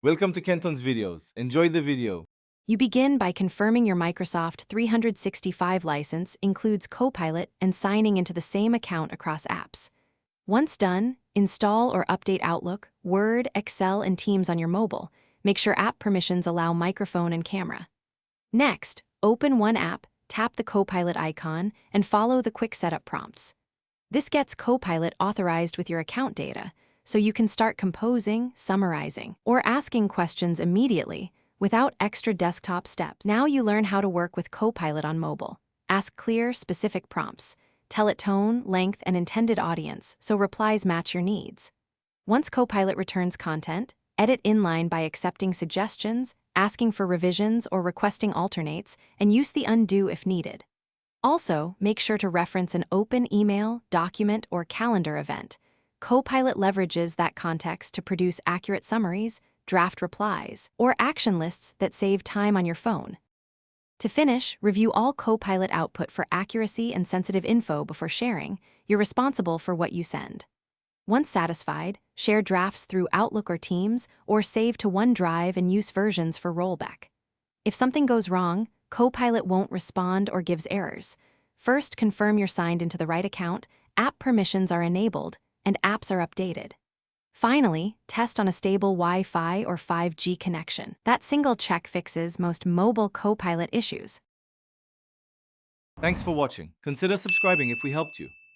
Welcome to Kenton's videos. Enjoy the video. You begin by confirming your Microsoft 365 license includes Copilot and signing into the same account across apps. Once done, install or update Outlook, Word, Excel, and Teams on your mobile. Make sure app permissions allow microphone and camera. Next, open one app, tap the Copilot icon, and follow the quick setup prompts. This gets Copilot authorized with your account data, so you can start composing, summarizing, or asking questions immediately without extra desktop steps. Now you learn how to work with Copilot on mobile. Ask clear, specific prompts. Tell it tone, length, and intended audience so replies match your needs. Once Copilot returns content, edit inline by accepting suggestions, asking for revisions, or requesting alternates, and use the undo if needed. Also, make sure to reference an open email, document, or calendar event. Copilot leverages that context to produce accurate summaries, draft replies, or action lists that save time on your phone. To finish, review all Copilot output for accuracy and sensitive info before sharing. You're responsible for what you send. Once satisfied, share drafts through Outlook or Teams, or save to OneDrive and use versions for rollback. If something goes wrong, Copilot won't respond or gives errors. First, confirm you're signed into the right account, app permissions are enabled, and apps are updated. Finally, test on a stable Wi-Fi or 5G connection. That single check fixes most mobile Copilot issues. Thanks for watching. Consider subscribing if we helped you.